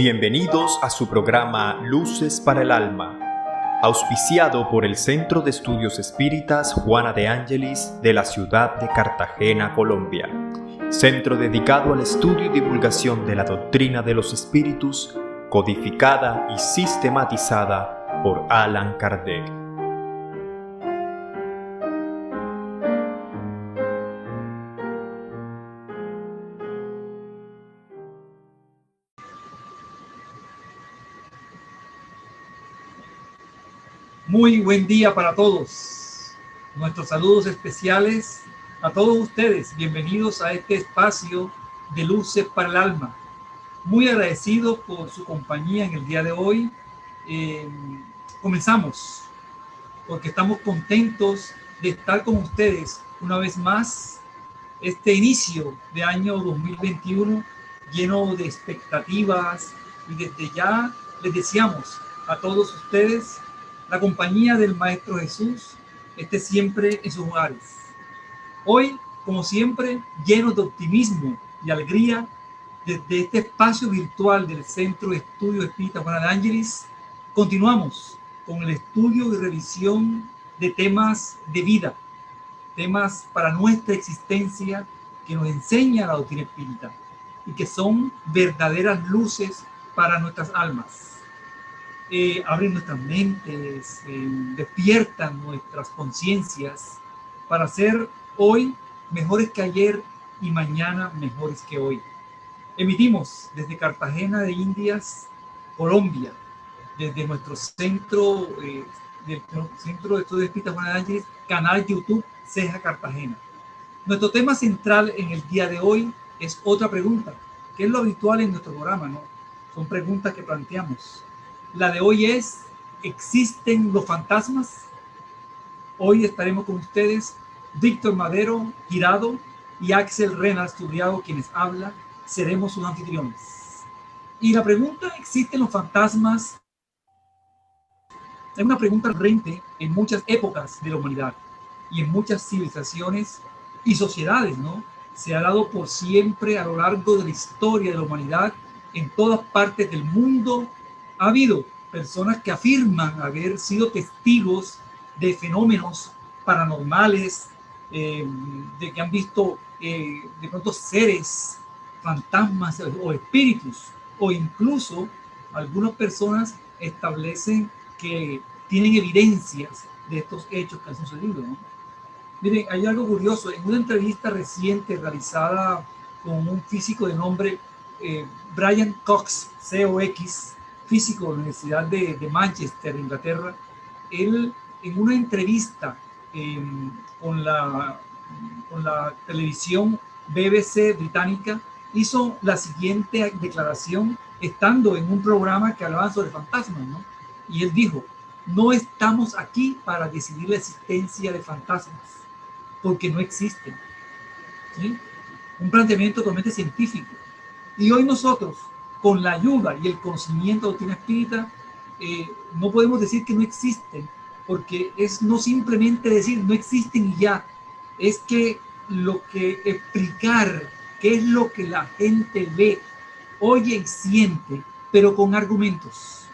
Bienvenidos a su programa Luces para el Alma, auspiciado por el Centro de Estudios Espíritas Juana de Ángelis de la ciudad de Cartagena, Colombia. Centro dedicado al estudio y divulgación de la doctrina de los espíritus, codificada y sistematizada por Allan Kardec. Muy buen día para todos. Nuestros saludos especiales a todos ustedes. Bienvenidos a este espacio de Luces para el Alma. Muy agradecido por su compañía en el día de hoy. Comenzamos porque estamos contentos de estar con ustedes una vez más. Este inicio de año 2021 lleno de expectativas, y desde ya les deseamos a todos ustedes la compañía del Maestro Jesús esté siempre en sus hogares. Hoy, como siempre, llenos de optimismo y alegría, desde este espacio virtual del Centro de Estudios Espíritas Juana de Ángelis, continuamos con el estudio y revisión de temas de vida, temas para nuestra existencia que nos enseña la doctrina espírita y que son verdaderas luces para nuestras almas. Abren nuestras mentes, despiertan nuestras conciencias para ser hoy mejores que ayer y mañana mejores que hoy. Emitimos desde Cartagena de Indias, Colombia, desde nuestro centro, del Centro de Estudios Espíritas Juana de Ángeles, canal YouTube Ceja Cartagena. Nuestro tema central en el día de hoy es otra pregunta, que es lo habitual en nuestro programa, ¿no? Son preguntas que planteamos. La de hoy es: ¿existen los fantasmas? Hoy estaremos con ustedes Víctor Madero Girado y Axel Reynolds Turriago, quienes hablan. Seremos sus anfitriones. Y la pregunta ¿existen los fantasmas? Es una pregunta recurrente en muchas épocas de la humanidad y en muchas civilizaciones y sociedades, ¿no? Se ha dado por siempre a lo largo de la historia de la humanidad. En todas partes del mundo ha habido personas que afirman haber sido testigos de fenómenos paranormales, de que han visto de pronto seres, fantasmas o espíritus, o incluso algunas personas establecen que tienen evidencias de estos hechos que han sucedido, ¿no? Miren, hay algo curioso. En una entrevista reciente realizada con un físico de nombre Brian Cox, C-O-X, físico de la Universidad de Manchester, Inglaterra, él en una entrevista con la televisión BBC británica hizo la siguiente declaración estando en un programa que hablaba sobre fantasmas, ¿no? Y él dijo: no estamos aquí para decidir la existencia de fantasmas, porque no existen, ¿sí? Un planteamiento totalmente científico. Y hoy nosotros, con la ayuda y el conocimiento de la doctrina espírita, no podemos decir que no existen, porque es no simplemente decir no existen y ya, es que lo que explicar qué es lo que la gente ve, oye y siente, pero con argumentos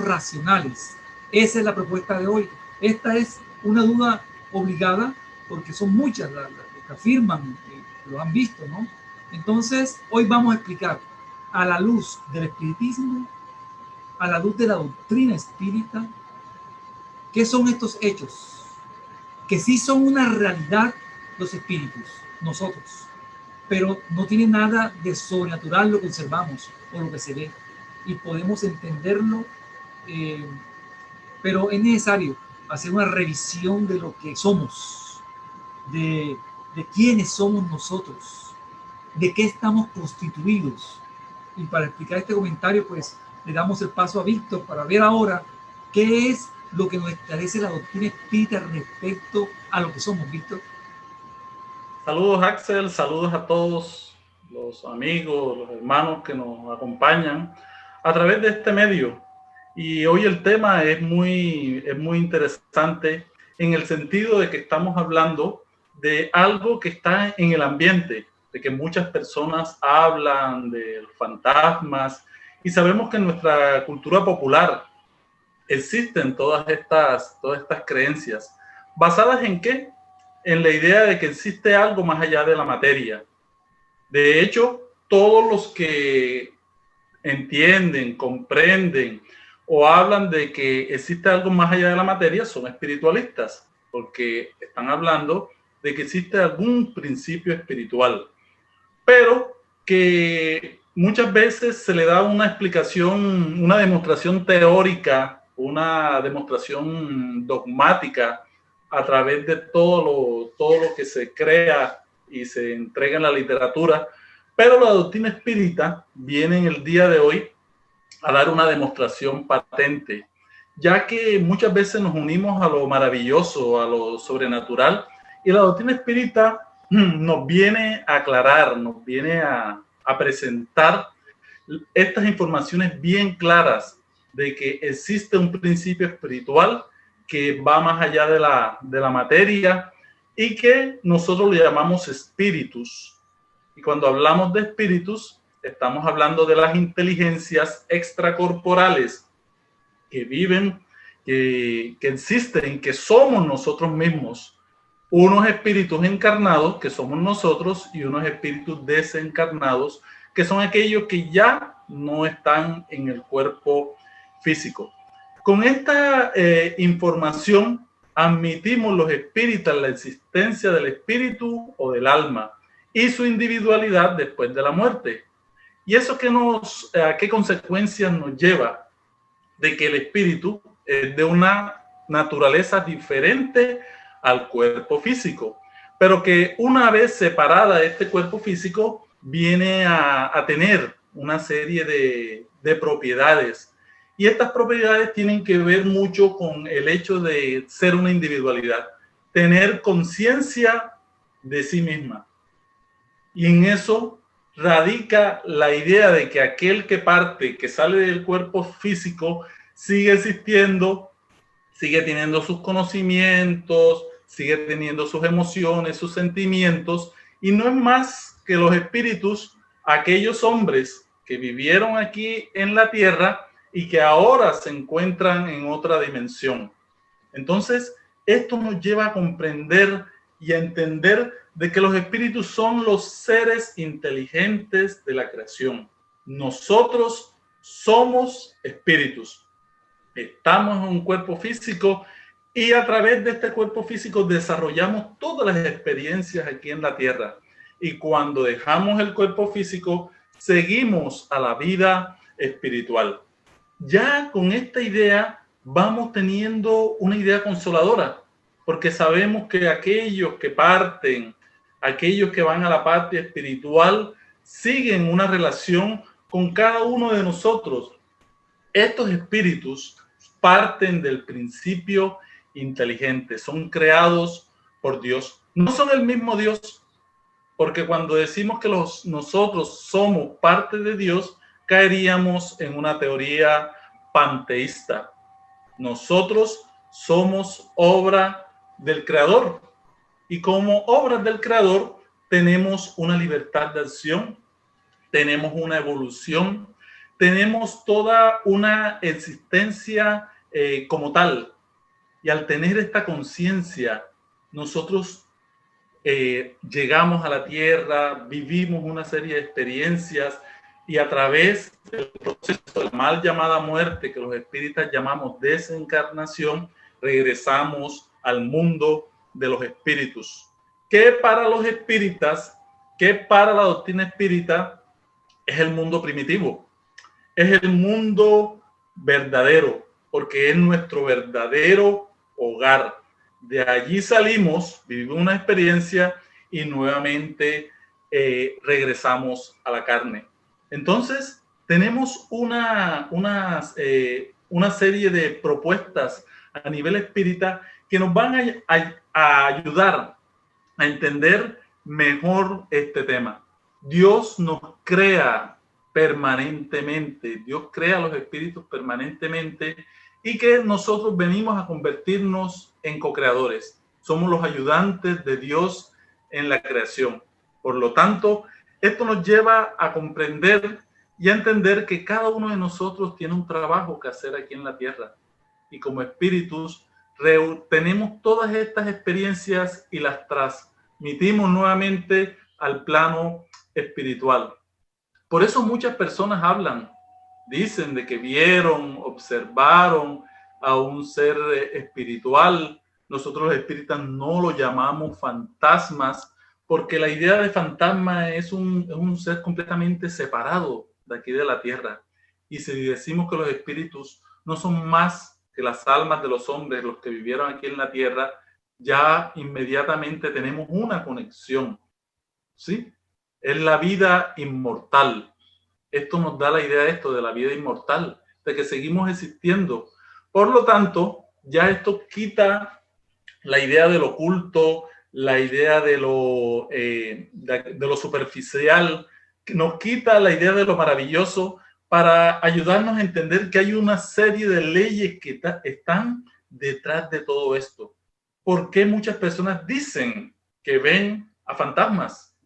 racionales. Esa es la propuesta de hoy. Esta es una duda obligada, porque son muchas las que afirman que lo han visto, ¿no? Entonces, hoy vamos a explicar, a la luz del espiritismo, a la luz de la doctrina espírita, qué son estos hechos, que sí son una realidad los espíritus, nosotros, pero no tiene nada de sobrenatural lo que observamos o lo que se ve, y podemos entenderlo, pero es necesario hacer una revisión de lo que somos, de quiénes somos nosotros, de qué estamos constituidos. Y para explicar este comentario, pues le damos el paso a Víctor para ver ahora qué es lo que nos establece la doctrina espírita respecto a lo que somos. Víctor. Saludos, Axel, saludos a todos los amigos, los hermanos que nos acompañan a través de este medio. Y hoy el tema es muy interesante en el sentido de que estamos hablando de algo que está en el ambiente, de que muchas personas hablan de los fantasmas Y sabemos que en nuestra cultura popular existen todas estas creencias. ¿Basadas en qué? En la idea de que existe algo más allá de la materia. De hecho, todos los que entienden, comprenden o hablan de que existe algo más allá de la materia son espiritualistas, porque están hablando de que existe algún principio espiritual, pero que muchas veces se le da una explicación, una demostración teórica, una demostración dogmática a través de todo lo que se crea y se entrega en la literatura, pero la doctrina espírita viene en el día de hoy a dar una demostración patente, ya que muchas veces nos unimos a lo maravilloso, a lo sobrenatural, y la doctrina espírita nos viene a aclarar, nos viene a presentar estas informaciones bien claras de que existe un principio espiritual que va más allá de la materia y que nosotros le llamamos espíritus. Y cuando hablamos de espíritus, estamos hablando de las inteligencias extracorporales que viven, que existen, que somos nosotros mismos. Unos espíritus encarnados, que somos nosotros, y unos espíritus desencarnados, que son aquellos que ya no están en el cuerpo físico. Con esta información admitimos los espíritas la existencia del espíritu o del alma y su individualidad después de la muerte. ¿Y eso a qué consecuencias nos lleva? De que el espíritu es de una naturaleza diferente al cuerpo físico, pero que una vez separada de este cuerpo físico viene a tener una serie de propiedades, y estas propiedades tienen que ver mucho con el hecho de ser una individualidad, tener conciencia de sí misma, y en eso radica la idea de que aquel que parte, que sale del cuerpo físico, sigue existiendo, sigue teniendo sus conocimientos, sigue teniendo sus emociones, sus sentimientos, y no es más que los espíritus, aquellos hombres que vivieron aquí en la tierra y que ahora se encuentran en otra dimensión. Entonces, esto nos lleva a comprender y a entender de que los espíritus son los seres inteligentes de la creación. Nosotros somos espíritus. Estamos en un cuerpo físico y a través de este cuerpo físico desarrollamos todas las experiencias aquí en la tierra. Y cuando dejamos el cuerpo físico, seguimos a la vida espiritual. Ya con esta idea vamos teniendo una idea consoladora, porque sabemos que aquellos que parten, aquellos que van a la parte espiritual, siguen una relación con cada uno de nosotros. Estos espíritus parten del principio inteligente, son creados por Dios. No son el mismo Dios, porque cuando decimos que nosotros somos parte de Dios, caeríamos en una teoría panteísta. Nosotros somos obra del Creador, y como obras del Creador tenemos una libertad de acción, tenemos una evolución, tenemos toda una existencia como tal. Y al tener esta conciencia, nosotros llegamos a la tierra, vivimos una serie de experiencias, y a través del proceso de la mal llamada muerte, que los espíritas llamamos desencarnación, regresamos al mundo de los espíritus. Que para los espíritas, que para la doctrina espírita, es el mundo primitivo, es el mundo verdadero, porque es nuestro verdadero hogar. De allí salimos, vivimos una experiencia y nuevamente regresamos a la carne. Entonces, tenemos una serie de propuestas a nivel espírita que nos van a ayudar a entender mejor este tema. Dios nos crea permanentemente, Dios crea a los espíritus permanentemente, y que nosotros venimos a convertirnos en co-creadores. Somos los ayudantes de Dios en la creación. Por lo tanto, esto nos lleva a comprender y a entender que cada uno de nosotros tiene un trabajo que hacer aquí en la tierra. Y como espíritus tenemos todas estas experiencias y las transmitimos nuevamente al plano espiritual. Por eso muchas personas hablan, dicen de que vieron, observaron a un ser espiritual. Nosotros los espíritas no lo llamamos fantasmas, porque la idea de fantasma es un ser completamente separado de aquí de la tierra. Y si decimos que los espíritus no son más que las almas de los hombres, los que vivieron aquí en la tierra, ya inmediatamente tenemos una conexión, ¿sí? Es la vida inmortal. Esto nos da la idea de esto, de la vida inmortal, de que seguimos existiendo. Por lo tanto, ya esto quita la idea del oculto, la idea de lo superficial, nos quita la idea de lo maravilloso para ayudarnos a entender que hay una serie de leyes que están detrás de todo esto. ¿Por qué muchas personas dicen que ven a fantasmas?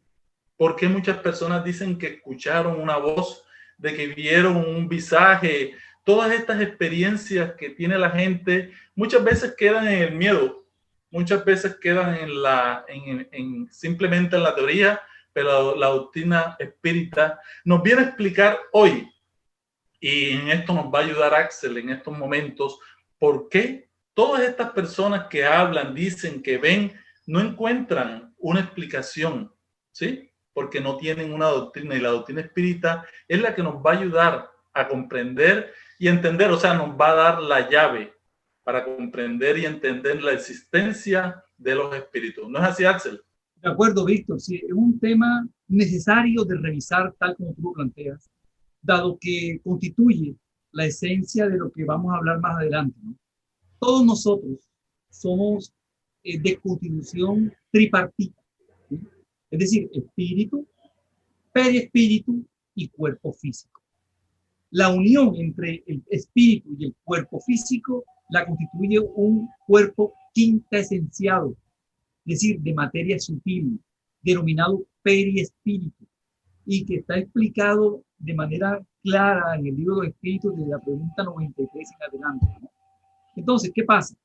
¿Por qué muchas personas dicen que escucharon una voz, de que vieron un visaje? Todas estas experiencias que tiene la gente muchas veces quedan en el miedo, muchas veces quedan simplemente en la teoría, pero la doctrina espírita nos viene a explicar hoy, y en esto nos va a ayudar Axel en estos momentos, por qué todas estas personas que hablan, dicen que ven, no encuentran una explicación, ¿sí? Porque no tienen una doctrina, y la doctrina espírita es la que nos va a ayudar a comprender y entender, o sea, nos va a dar la llave para comprender y entender la existencia de los espíritus. ¿No es así, Axel? De acuerdo, Víctor. Sí, es un tema necesario de revisar tal como tú lo planteas, dado que constituye la esencia de lo que vamos a hablar más adelante, ¿no? Todos nosotros somos de constitución tripartita, ¿sí? Es decir, espíritu, perispíritu y cuerpo físico. La unión entre el espíritu y el cuerpo físico la constituye un cuerpo quintesenciado, es decir, de materia sutil, denominado periespíritu, y que está explicado de manera clara en el libro de los espíritus desde la pregunta 93 en adelante, ¿no? Entonces, ¿qué pasa?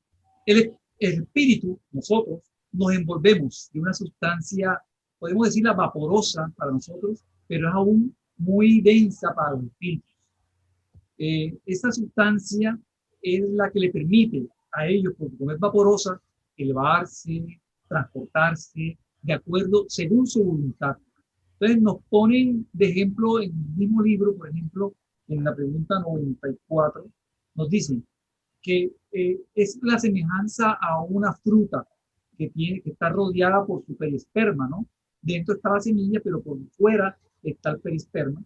El espíritu, nosotros, nos envolvemos de una sustancia, podemos decirla vaporosa para nosotros, pero es aún muy densa para los espíritus. Esta sustancia es la que le permite a ellos, porque como es vaporosa, elevarse, transportarse, de acuerdo, según su voluntad. Entonces nos ponen de ejemplo en el mismo libro, por ejemplo, en la pregunta 94, nos dicen que es la semejanza a una fruta que está rodeada por su perisperma, ¿no? Dentro está la semilla, pero por fuera está el perisperma.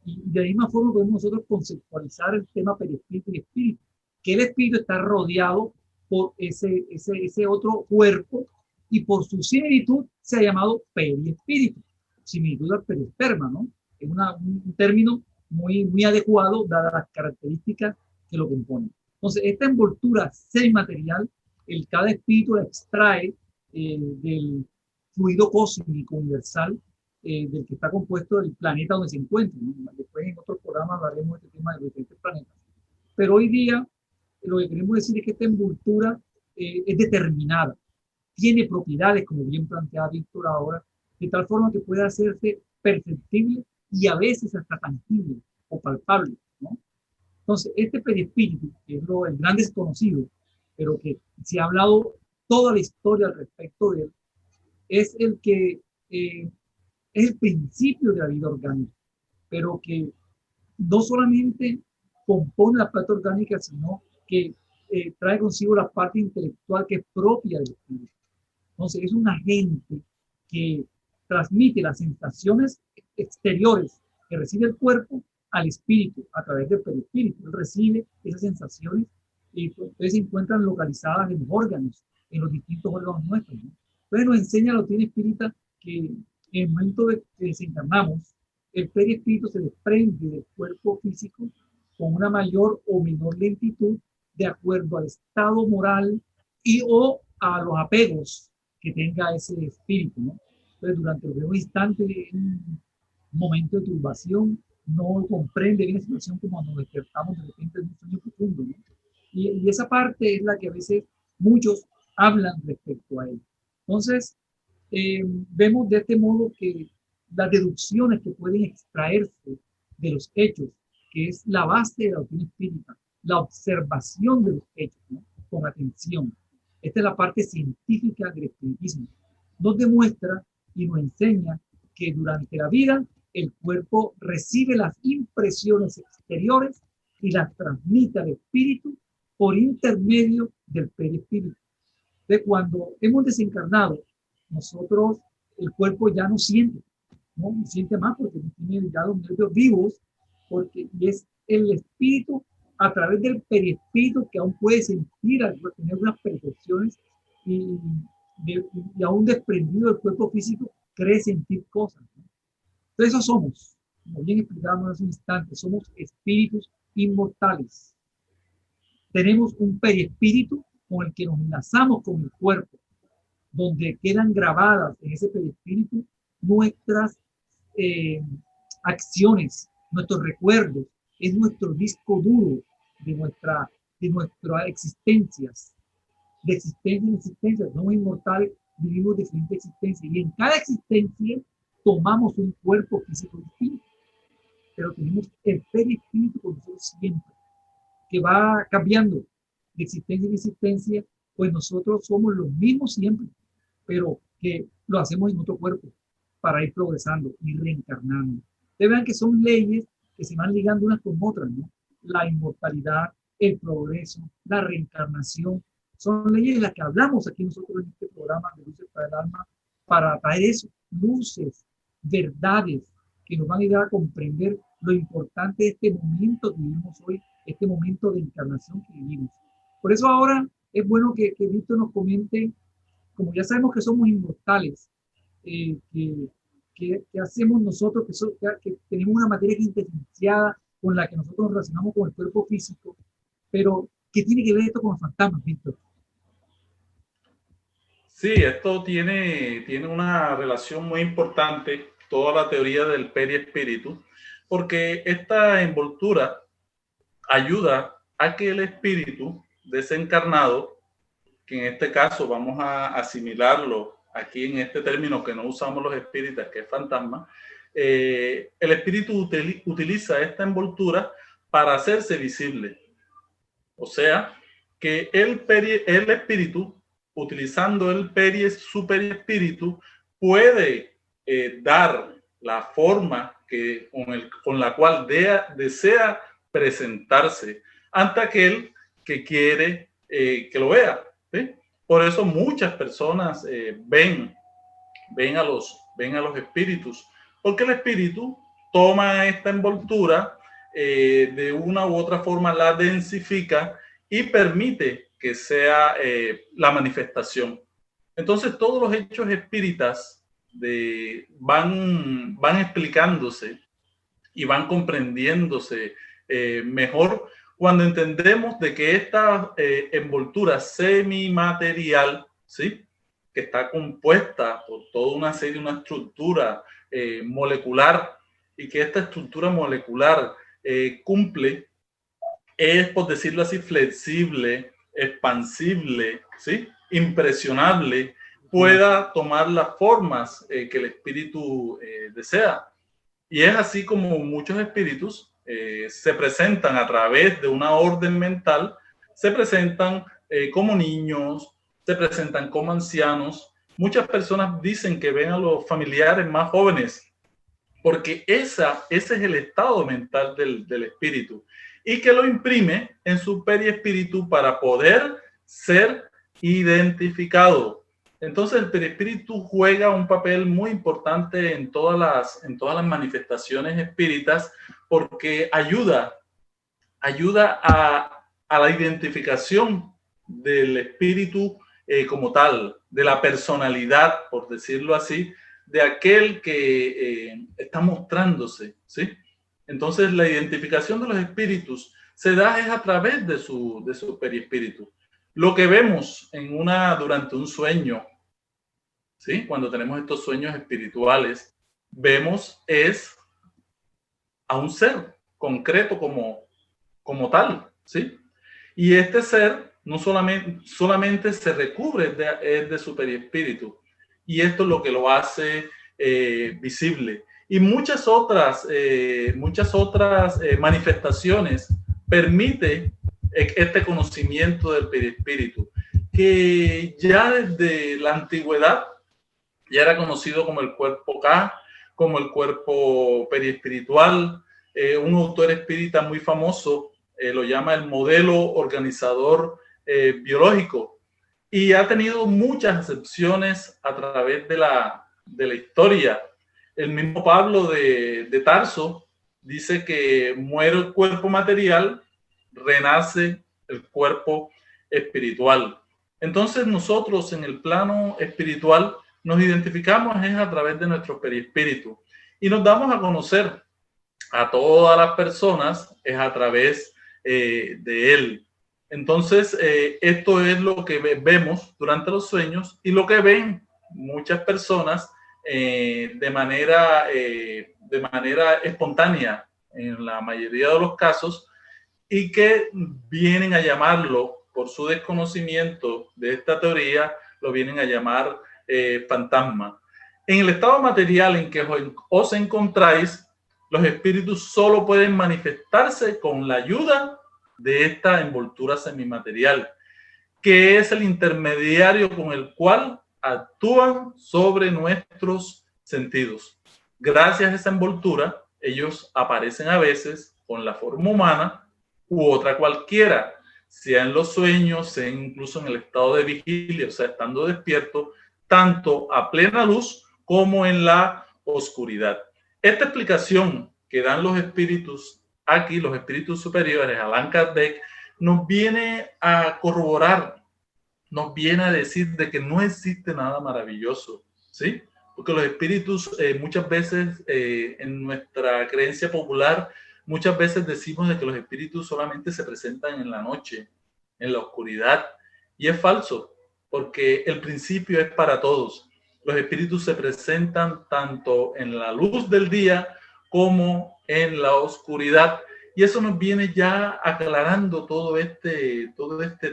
Y de la misma forma podemos nosotros conceptualizar el tema perispíritu y espíritu, que el espíritu está rodeado por ese otro cuerpo, y por su similitud se ha llamado perispíritu, similitud al perisperma, ¿no? Es un término muy adecuado dadas las características que lo componen. Entonces, esta envoltura semimaterial, cada espíritu la extrae del fluido cósmico universal del que está compuesto el planeta donde se encuentra, ¿no? Después en otros programas hablaremos de este tema de los diferentes planetas. Pero hoy día lo que queremos decir es que esta envoltura es determinada, tiene propiedades, como bien planteaba Víctor ahora, de tal forma que puede hacerse perceptible y a veces hasta tangible o palpable, ¿no? Entonces, este perispíritu, que es el gran desconocido, pero que se ha hablado toda la historia al respecto de él, es el que es el principio de la vida orgánica, pero que no solamente compone la parte orgánica, sino que trae consigo la parte intelectual que es propia del espíritu. Entonces, es un agente que transmite las sensaciones exteriores que recibe el cuerpo al espíritu a través del perispíritu. Él recibe esas sensaciones y entonces se encuentran localizadas en los órganos, en los distintos órganos nuestros, ¿no? Entonces nos enseña la doctrina espírita que en el momento de que desencarnamos, el perispíritu se desprende del cuerpo físico con una mayor o menor lentitud de acuerdo al estado moral y o a los apegos que tenga ese espíritu, ¿no? Entonces, durante los primeros instantes, un momento de turbación, no comprende bien la situación como nos despertamos de repente en un sueño profundo, ¿no? Y esa parte es la que a veces muchos hablan respecto a él. Entonces, vemos de este modo que las deducciones que pueden extraerse de los hechos, que es la base de la doctrina espírita, la observación de los hechos, ¿no? Con atención. Esta es la parte científica del espiritismo. Nos demuestra y nos enseña que durante la vida el cuerpo recibe las impresiones exteriores y las transmite al espíritu por intermedio del perispíritu. De cuando hemos desencarnado, nosotros, el cuerpo ya no siente, no siente más porque no tiene ya los nervios vivos, porque y es el espíritu a través del perispíritu que aún puede sentir, tener unas percepciones y, y aún desprendido del cuerpo físico, cree sentir cosas, ¿no? Entonces, eso somos, como bien explicábamos hace un instante, somos espíritus inmortales. Tenemos un perispíritu con el que nos enlazamos con el cuerpo, donde quedan grabadas en ese perispíritu nuestras acciones, nuestros recuerdos, es nuestro disco duro de nuestras existencias, de existencia en existencia. Somos inmortales, vivimos diferentes existencias y en cada existencia tomamos un cuerpo físico distinto, pero tenemos el perispíritu con nosotros siempre, que va cambiando de existencia en existencia, pues nosotros somos los mismos siempre, pero que lo hacemos en otro cuerpo para ir progresando y reencarnando. Ustedes vean que son leyes que se van ligando unas con otras, ¿no? La inmortalidad, el progreso, la reencarnación, son leyes de las que hablamos aquí nosotros en este programa de Luces para el Alma, para traer eso, luces, verdades que nos van a ayudar a comprender lo importante de este momento que vivimos hoy, este momento de encarnación que vivimos. Por eso ahora es bueno que Víctor nos comente, como ya sabemos que somos inmortales, que hacemos nosotros, que tenemos una materia quintesinciada con la que nosotros nos relacionamos con el cuerpo físico, pero ¿qué tiene que ver esto con los fantasmas, Víctor? Sí, esto tiene una relación muy importante, toda la teoría del perispíritu, porque esta envoltura ayuda a que el espíritu desencarnado, que en este caso vamos a asimilarlo aquí en este término que no usamos los espíritas, que es fantasma, el espíritu utiliza esta envoltura para hacerse visible. O sea, que el espíritu, utilizando su perispíritu, puede dar la forma con la cual desea presentarse ante aquel que quiere que lo vea, ¿sí? Por eso muchas personas ven a los espíritus, porque el espíritu toma esta envoltura, de una u otra forma la densifica y permite que sea la manifestación. Entonces todos los hechos espíritas van explicándose y van comprendiéndose mejor cuando entendemos de que esta envoltura semimaterial, ¿sí?, que está compuesta por toda una serie, una estructura molecular, y que esta estructura molecular cumple, es, por decirlo así, flexible, expansible, ¿sí?, impresionable, pueda tomar las formas que el espíritu desea. Y es así como muchos espíritus se presentan a través de una orden mental, se presentan como niños, se presentan como ancianos. Muchas personas dicen que ven a los familiares más jóvenes, porque ese es el estado mental del espíritu, y que lo imprime en su perispíritu para poder ser identificado. Entonces el perispíritu juega un papel muy importante en todas las manifestaciones espíritas, porque ayuda a la identificación del espíritu como tal, de la personalidad, por decirlo así, de aquel que está mostrándose, ¿sí? Entonces la identificación de los espíritus se da es a través de su perispíritu. Lo que vemos durante un sueño, ¿sí?, cuando tenemos estos sueños espirituales, vemos es a un ser concreto como tal, ¿sí? Y este ser no solamente se recubre de su perispíritu, y esto es lo que lo hace visible. Y muchas otras manifestaciones permite este conocimiento del perispíritu, que ya desde la antigüedad ya era conocido como el cuerpo K, como el cuerpo periespiritual. Un autor espírita muy famoso lo llama el modelo organizador biológico, y ha tenido muchas acepciones a través de la historia. El mismo Pablo de Tarso dice que muere el cuerpo material, renace el cuerpo espiritual. Entonces nosotros en el plano espiritual nos identificamos es a través de nuestro perispíritu, y nos damos a conocer a todas las personas es a través de él. Entonces, esto es lo que vemos durante los sueños y lo que ven muchas personas de manera espontánea en la mayoría de los casos, y que vienen a llamarlo, por su desconocimiento de esta teoría, lo vienen a llamar fantasma. En el estado material en que os encontráis, los espíritus solo pueden manifestarse con la ayuda de esta envoltura semimaterial, que es el intermediario con el cual actúan sobre nuestros sentidos. Gracias a esa envoltura, ellos aparecen a veces con la forma humana u otra cualquiera, sea en los sueños, sea incluso en el estado de vigilia, o sea, estando despierto, tanto a plena luz como en la oscuridad. Esta explicación que dan los espíritus aquí, los espíritus superiores, Allan Kardec, nos viene a corroborar, nos viene a decir de que no existe nada maravilloso, ¿sí? Porque los espíritus muchas veces en nuestra creencia popular, muchas veces decimos de que los espíritus solamente se presentan en la noche, en la oscuridad, y es falso, porque el principio es para todos. Los espíritus se presentan tanto en la luz del día como en la oscuridad, y eso nos viene ya aclarando todo este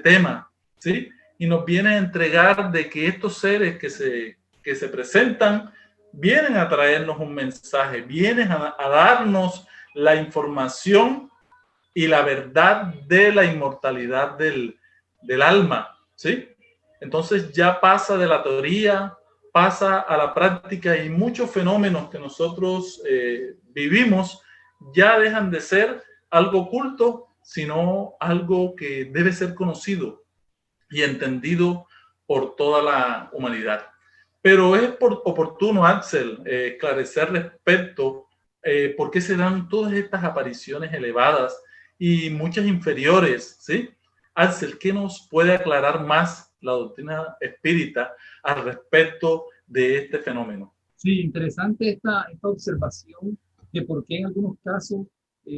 tema, ¿sí? Y nos viene a entregar de que estos seres que se presentan vienen a traernos un mensaje, vienen a darnos la información y la verdad de la inmortalidad del alma, ¿sí? Entonces ya pasa de la teoría, pasa a la práctica, y muchos fenómenos que nosotros vivimos ya dejan de ser algo oculto, sino algo que debe ser conocido y entendido por toda la humanidad. Pero es oportuno, Axel, esclarecer respecto por qué se dan todas estas apariciones elevadas y muchas inferiores, ¿sí? Axel, ¿qué nos puede aclarar más la doctrina espírita al respecto de este fenómeno? Sí, interesante esta observación de por qué en algunos casos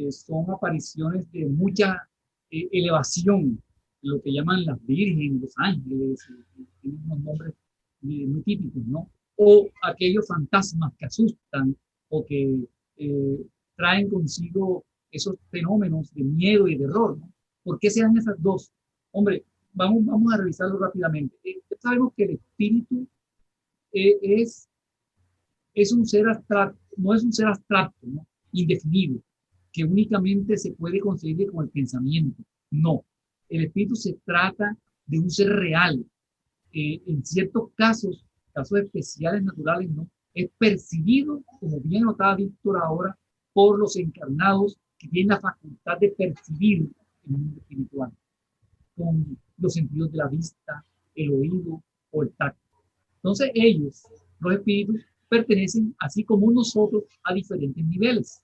son apariciones de mucha elevación, lo que llaman las vírgenes, los ángeles, tienen unos nombres muy típicos, ¿no? O aquellos fantasmas que asustan o que traen consigo esos fenómenos de miedo y de terror, ¿no? ¿Por qué se dan esas dos? Hombre, vamos a revisarlo rápidamente. Sabemos que el espíritu es un ser abstracto, no es un ser abstracto, ¿no? Indefinido, que únicamente se puede conseguir con el pensamiento. No, el espíritu se trata de un ser real. En ciertos casos especiales, naturales, ¿no? Es percibido, como bien notaba Víctor ahora, por los encarnados que tienen la facultad de percibir el mundo espiritual, con los sentidos de la vista, el oído o el tacto. Entonces ellos, los espíritus, pertenecen, así como nosotros, a diferentes niveles,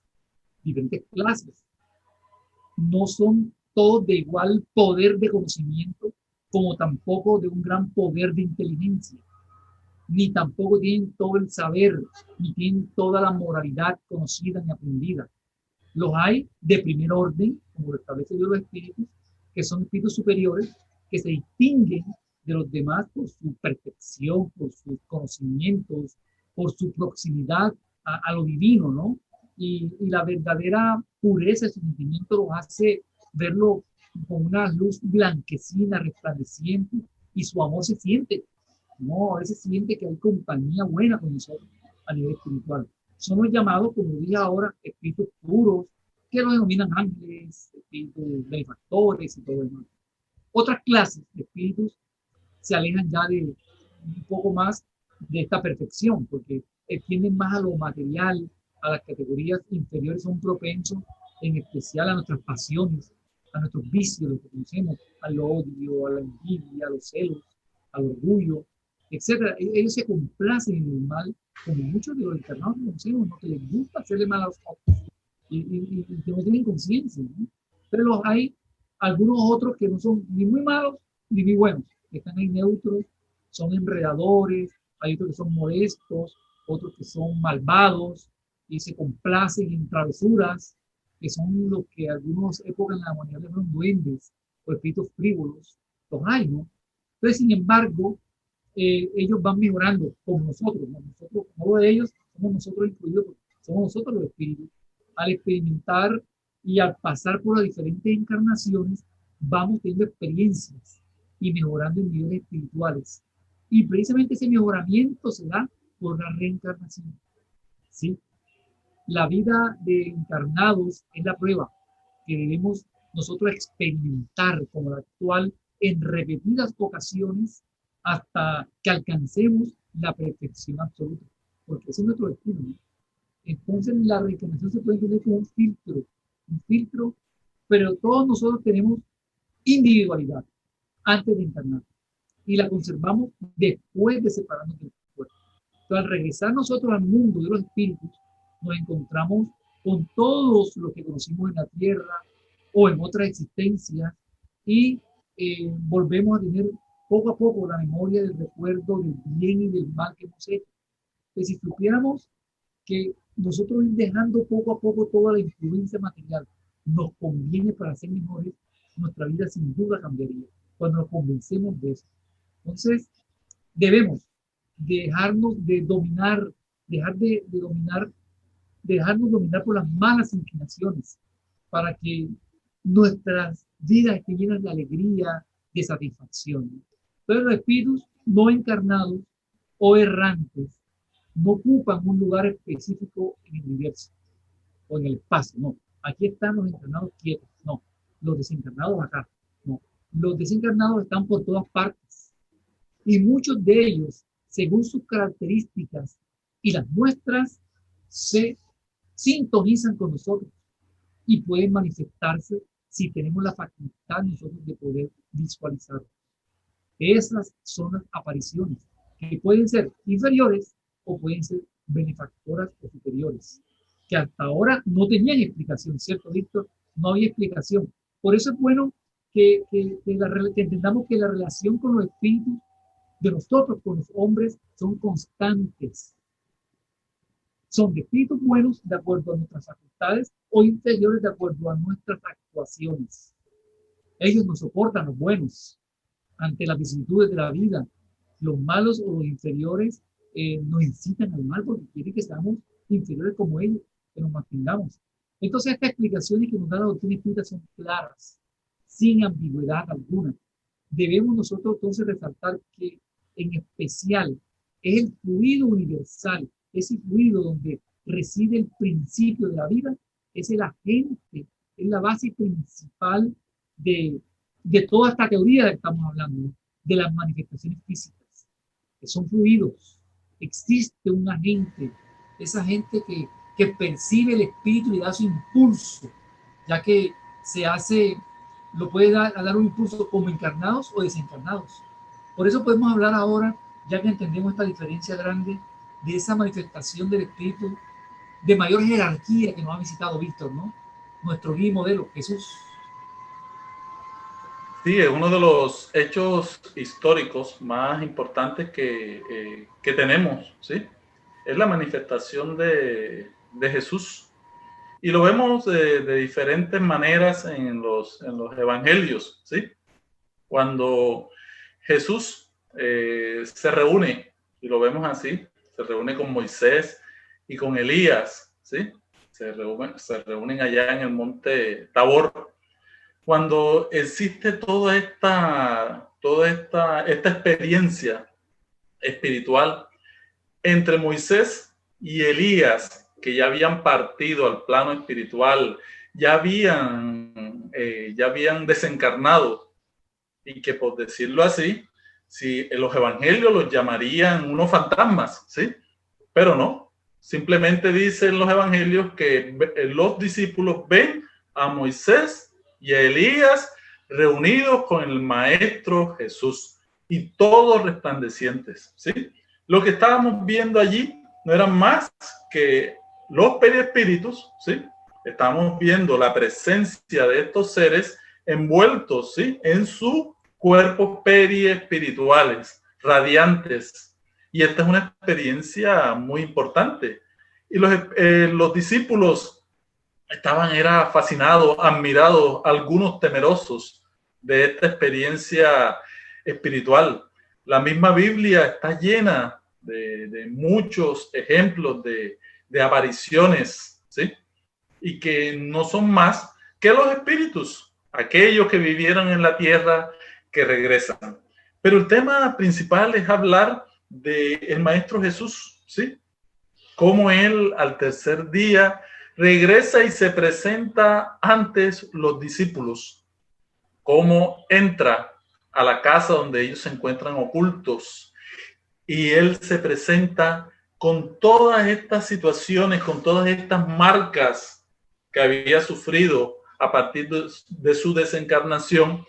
diferentes clases. No son todos de igual poder de conocimiento, como tampoco de un gran poder de inteligencia, ni tampoco tienen todo el saber, ni tienen toda la moralidad conocida ni aprendida. Los hay de primer orden, como lo establece Dios, los espíritus, que son espíritus superiores, que se distinguen de los demás por su perfección, por sus conocimientos, por su proximidad a lo divino, ¿no? y la verdadera pureza de su sentimiento los hace verlo con una luz blanquecina, resplandeciente, y su amor se siente, ¿no? A veces siente que hay compañía buena con nosotros a nivel espiritual. Somos llamados, como dije ahora, espíritus puros, que los denominan ángeles, espíritus benefactores y todo lo demás. Otras clases de espíritus se alejan ya de un poco más de esta perfección, porque tienden más a lo material, a las categorías inferiores, son propensos en especial a nuestras pasiones, a nuestros vicios, lo que conocemos, al odio, a la envidia, a los celos, al orgullo, etcétera. Ellos se complacen en el mal, como muchos de los encarnados que conocemos, ¿no? Que les gusta hacerle mal a los otros y que no tienen conciencia, ¿no? Pero los hay algunos otros que no son ni muy malos ni muy buenos, que están ahí neutros, son enredadores, hay otros que son molestos, otros que son malvados y se complacen en travesuras, que son los que algunas épocas en la humanidad llaman duendes o espíritus frívolos, los hay, ¿no? Entonces, sin embargo, ellos van mejorando como nosotros, ¿no? Nosotros, como de ellos, somos nosotros incluidos, somos nosotros los espíritus. Al experimentar y al pasar por las diferentes encarnaciones, vamos teniendo experiencias y mejorando en niveles espirituales. Y precisamente ese mejoramiento se da por la reencarnación. ¿Sí? La vida de encarnados es la prueba que debemos nosotros experimentar como la actual en repetidas ocasiones hasta que alcancemos la perfección absoluta, porque ese es nuestro destino, ¿no? Entonces la reencarnación se puede entender como un filtro, pero todos nosotros tenemos individualidad antes de encarnar y la conservamos después de separarnos del cuerpo. Entonces, al regresar nosotros al mundo de los espíritus, nos encontramos con todos los que conocimos en la tierra o en otras existencias y volvemos a tener poco a poco la memoria del recuerdo del bien y del mal que hemos hecho. Entonces, si supiéramos que nosotros ir dejando poco a poco toda la influencia material nos conviene para ser mejores, nuestra vida sin duda cambiaría cuando nos convencemos de eso. Entonces, debemos dejarnos de dominar, dejarnos dominar por las malas inclinaciones para que nuestras vidas estén llenas de alegría, de satisfacción. Entonces, los espíritus no encarnados o errantes no ocupan un lugar específico en el universo o en el espacio, no. Aquí están los encarnados quietos, no. Los desencarnados acá, no. Los desencarnados están por todas partes y muchos de ellos, según sus características y las nuestras, se sintonizan con nosotros y pueden manifestarse si tenemos la facultad nosotros de poder visualizar. Esas son las apariciones que pueden ser inferiores o pueden ser benefactoras o superiores, que hasta ahora no tenían explicación, ¿cierto, Víctor? No había explicación. Por eso es bueno que entendamos que la relación con los espíritus de nosotros, con los hombres, son constantes. Son de espíritus buenos de acuerdo a nuestras facultades o inferiores de acuerdo a nuestras actuaciones. Ellos nos soportan, los buenos, ante las vicisitudes de la vida. Los malos o los inferiores nos incitan al mal porque quieren que seamos inferiores como ellos, que nos mantengamos. Entonces, estas explicaciones que nos da la doctrina espírita son claras, sin ambigüedad alguna. Debemos nosotros entonces resaltar que, en especial, es el fluido universal, ese fluido donde reside el principio de la vida, es el agente, es la base principal de toda esta teoría de que estamos hablando, de las manifestaciones físicas, que son fluidos. Existe un agente, esa gente que percibe el espíritu y da su impulso, ya que lo puede dar un impulso como encarnados o desencarnados. Por eso podemos hablar ahora, ya que entendemos esta diferencia grande, de esa manifestación del espíritu de mayor jerarquía que nos ha visitado Víctor, ¿no? Nuestro guía y modelo, Jesús. Sí, es uno de los hechos históricos más importantes que tenemos, ¿sí? Es la manifestación de Jesús. Y lo vemos de diferentes maneras en los evangelios, ¿sí? Cuando Jesús se reúne, y lo vemos así, se reúne con Moisés y con Elías, ¿sí? se reúnen allá en el monte Tabor, cuando existe toda esta experiencia espiritual entre Moisés y Elías, que ya habían partido al plano espiritual, ya habían desencarnado, y que, por decirlo así, si en los evangelios los llamarían unos fantasmas, ¿sí? Pero no, simplemente dicen los evangelios que los discípulos ven a Moisés y a Elías reunidos con el Maestro Jesús, y todos resplandecientes, ¿sí? Lo que estábamos viendo allí no eran más que los periespíritus, ¿sí? Estamos viendo la presencia de estos seres envueltos, ¿sí?, en sus cuerpos periespirituales, radiantes. Y esta es una experiencia muy importante. Y los discípulos estaban fascinados, admirados, algunos temerosos de esta experiencia espiritual. La misma Biblia está llena de muchos ejemplos de apariciones, ¿sí? Y que no son más que los espíritus, aquellos que vivieron en la tierra, que regresan. Pero el tema principal es hablar del Maestro Jesús, ¿sí? Cómo él al tercer día regresa y se presenta ante los discípulos, cómo entra a la casa donde ellos se encuentran ocultos, y él se presenta con todas estas situaciones, con todas estas marcas que había sufrido a partir de su desencarnación,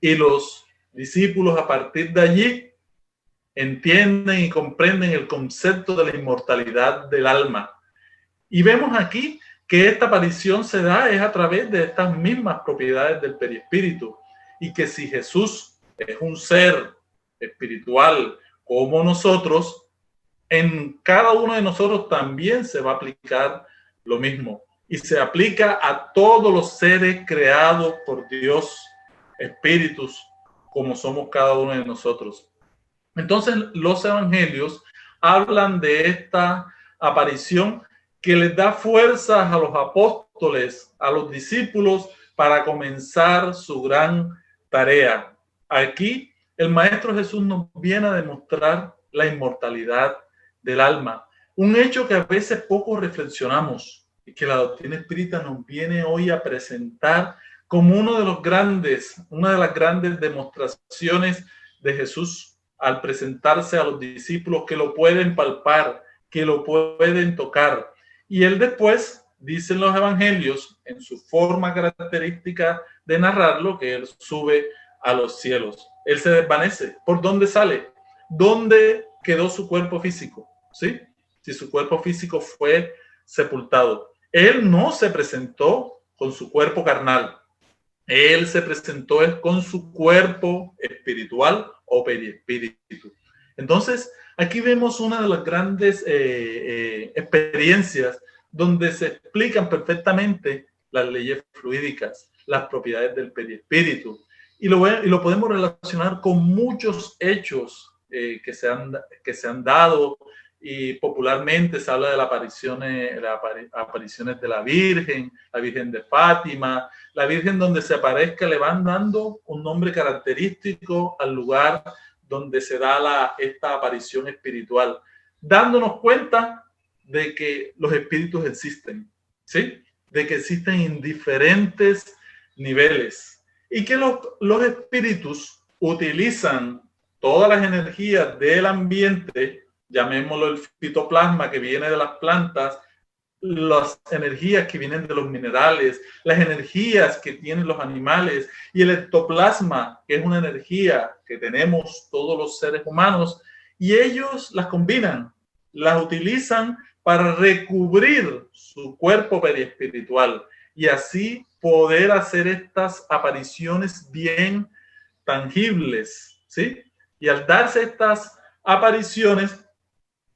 y los discípulos a partir de allí entienden y comprenden el concepto de la inmortalidad del alma. Y vemos aquí que esta aparición se da es a través de estas mismas propiedades del perispíritu, y que si Jesús es un ser espiritual como nosotros, en cada uno de nosotros también se va a aplicar lo mismo, y se aplica a todos los seres creados por Dios, espíritus, como somos cada uno de nosotros. Entonces, los evangelios hablan de esta aparición que les da fuerzas a los apóstoles, a los discípulos, para comenzar su gran tarea. Aquí, el Maestro Jesús nos viene a demostrar la inmortalidad del alma, un hecho que a veces poco reflexionamos, y que la doctrina espírita nos viene hoy a presentar como una de las grandes demostraciones de Jesús al presentarse a los discípulos, que lo pueden palpar, que lo pueden tocar. Y él después, dicen los evangelios, en su forma característica de narrarlo, que él sube a los cielos. Él se desvanece. ¿Por dónde sale? ¿Dónde quedó su cuerpo físico? ¿Sí? Si su cuerpo físico fue sepultado. Él no se presentó con su cuerpo carnal. Él se presentó con su cuerpo espiritual o periespíritu. Entonces, aquí vemos una de las grandes experiencias donde se explican perfectamente las leyes fluídicas, las propiedades del periespíritu. Y lo podemos relacionar con muchos hechos que se han dado, y popularmente se habla de las apariciones de la Virgen de Fátima, la Virgen donde se aparezca le van dando un nombre característico al lugar donde se da esta aparición espiritual, dándonos cuenta de que los espíritus existen, ¿sí? De que existen en diferentes niveles, y que los espíritus utilizan todas las energías del ambiente, llamémoslo el fitoplasma que viene de las plantas, las energías que vienen de los minerales, las energías que tienen los animales, y el ectoplasma, que es una energía que tenemos todos los seres humanos, y ellos las combinan, las utilizan para recubrir su cuerpo periespiritual, y así poder hacer estas apariciones bien tangibles, ¿sí? Y al darse estas apariciones,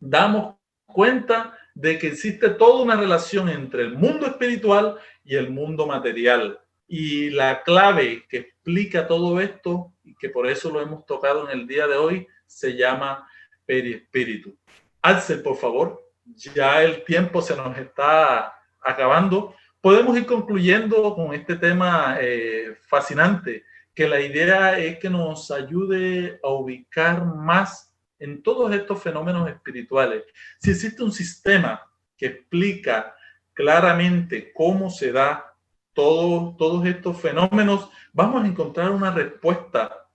damos cuenta de que existe toda una relación entre el mundo espiritual y el mundo material. Y la clave que explica todo esto, y que por eso lo hemos tocado en el día de hoy, se llama periespíritu. Axel, por favor, ya el tiempo se nos está acabando, podemos ir concluyendo con este tema fascinante, que la idea es que nos ayude a ubicar más en todos estos fenómenos espirituales. Si existe un sistema que explica claramente cómo se da todos estos fenómenos, vamos a encontrar una respuesta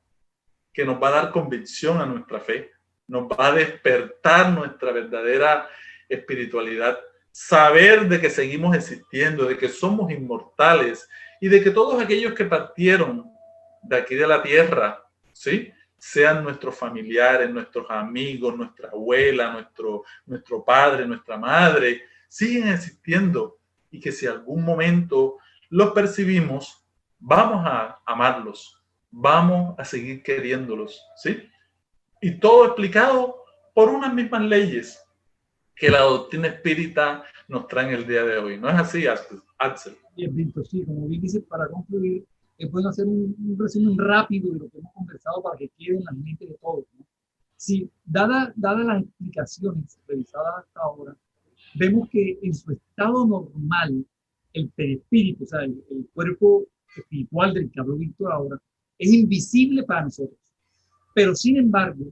que nos va a dar convicción a nuestra fe, nos va a despertar nuestra verdadera espiritualidad, saber de que seguimos existiendo, de que somos inmortales y de que todos aquellos que partieron de aquí de la tierra, ¿sí?, sean nuestros familiares, nuestros amigos, nuestra abuela, nuestro padre, nuestra madre, siguen existiendo y que si algún momento los percibimos, vamos a amarlos, vamos a seguir queriéndolos, ¿sí? Y todo explicado por unas mismas leyes que la doctrina espírita nos trae en el día de hoy. ¿No es así, Axel? Bien, Víctor, sí, como bien dice, para concluir, es bueno hacer un resumen rápido de lo que hemos conversado para que quede en la mente de todos, ¿no? Sí, dadas las explicaciones revisadas hasta ahora, vemos que en su estado normal, el perispíritu, o sea, el cuerpo espiritual del que habló Víctor ahora, es invisible para nosotros. Pero sin embargo,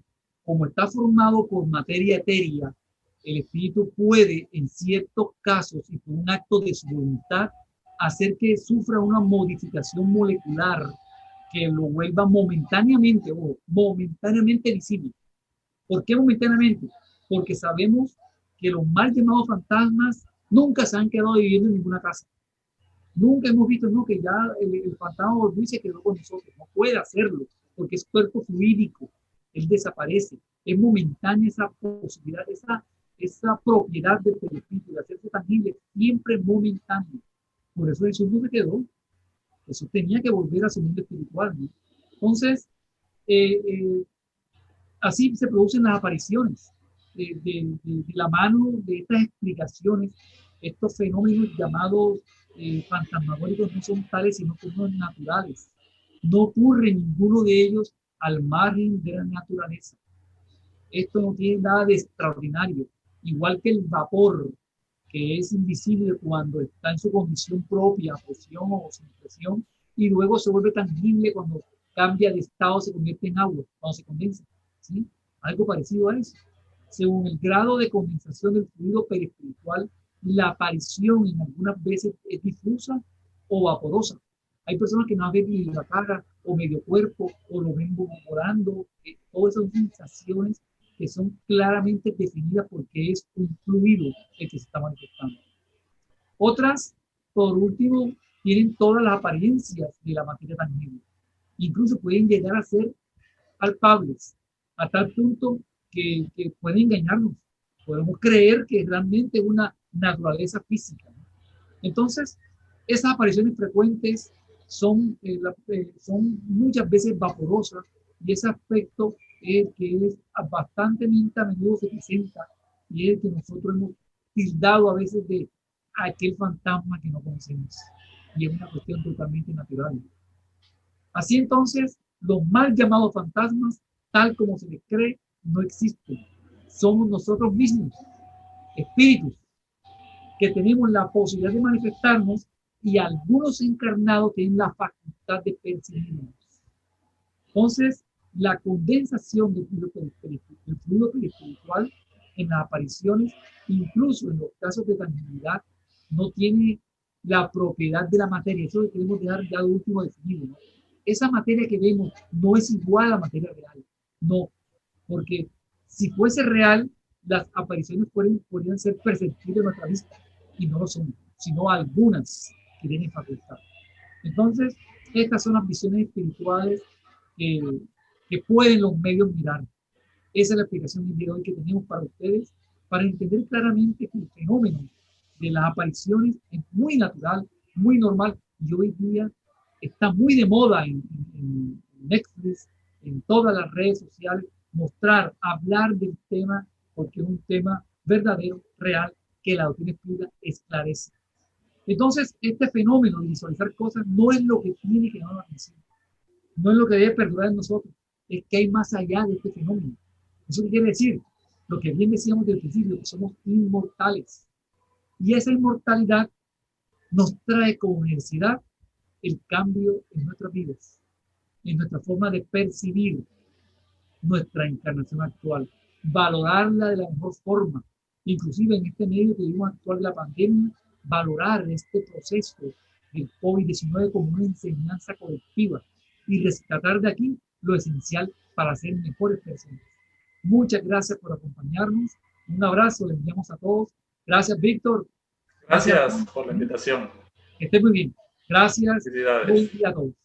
como está formado por materia etérea, el espíritu puede, en ciertos casos y por un acto de su voluntad, hacer que sufra una modificación molecular que lo vuelva momentáneamente visible. ¿Por qué momentáneamente? Porque sabemos que los mal llamados fantasmas nunca se han quedado viviendo en ninguna casa. Nunca hemos visto, no, que ya el fantasma volvió y se quedó con nosotros. No puede hacerlo, porque es cuerpo fluídico. Él desaparece. Es momentánea esa posibilidad, esa propiedad del espíritu de hacerse tangible, siempre momentánea. Por eso Jesús no se quedó. Jesús tenía que volver a su mundo espiritual, ¿no? Entonces, así se producen las apariciones. De la mano de estas explicaciones, estos fenómenos llamados fantasmagóricos no son tales, sino que son naturales. No ocurre ninguno de ellos al margen de la naturaleza. Esto no tiene nada de extraordinario. Igual que el vapor, que es invisible cuando está en su condición propia, presión o sin presión, y luego se vuelve tangible cuando cambia de estado, se convierte en agua, cuando se condensa, ¿sí? Algo parecido a eso. Según el grado de condensación del fluido perispiritual, la aparición en algunas veces es difusa o vaporosa. Hay personas que no ven ni la cara o medio cuerpo o lo ven volando. Todas esas sensaciones que son claramente definidas porque es un fluido el que se está manifestando. Otras, por último, tienen todas las apariencias de la materia tangible. Incluso pueden llegar a ser palpables, a tal punto que pueden engañarnos. Podemos creer que realmente es una naturaleza física, ¿no? Entonces, esas apariciones frecuentes son muchas veces vaporosas y ese aspecto es que es bastante a menudo se presenta y es el que nosotros hemos tildado a veces de aquel fantasma que no conocemos. Y es una cuestión totalmente natural. Así entonces, los mal llamados fantasmas, tal como se les cree, no existen. Somos nosotros mismos, espíritus, que tenemos la posibilidad de manifestarnos y algunos encarnados tienen la facultad de percibirnos. Entonces, la condensación del fluido perispiritual en las apariciones, incluso en los casos de tangibilidad, no tiene la propiedad de la materia. Eso lo queremos dejar ya de último definido, ¿no? Esa materia que vemos no es igual a la materia real. No, porque si fuese real, las apariciones podrían ser perceptibles a nuestra vista y no lo son, sino algunas que tienen facultad. Entonces, estas son las visiones espirituales que pueden los medios mirar. Esa es la explicación de hoy que tenemos para ustedes, para entender claramente que el fenómeno de las apariciones es muy natural, muy normal, y hoy día está muy de moda en Netflix, en todas las redes sociales, mostrar, hablar del tema, porque es un tema verdadero, real, que la doctrina espírita esclarece. Entonces, este fenómeno de visualizar cosas no es lo que tiene que llamar la atención, no es lo que debe perdurar en nosotros, es que hay más allá de este fenómeno. ¿Eso qué quiere decir? Lo que bien decíamos del principio, que somos inmortales. Y esa inmortalidad nos trae como universidad el cambio en nuestras vidas, en nuestra forma de percibir nuestra encarnación actual, valorarla de la mejor forma, inclusive en este medio que vivimos actual de la pandemia, valorar este proceso del COVID-19 como una enseñanza colectiva y rescatar de aquí lo esencial para ser mejores personas. Muchas gracias por acompañarnos. Un abrazo, les enviamos a todos. Gracias, Víctor. Gracias por la invitación. Que estén muy bien. Gracias. Felicidades. Buen día a todos.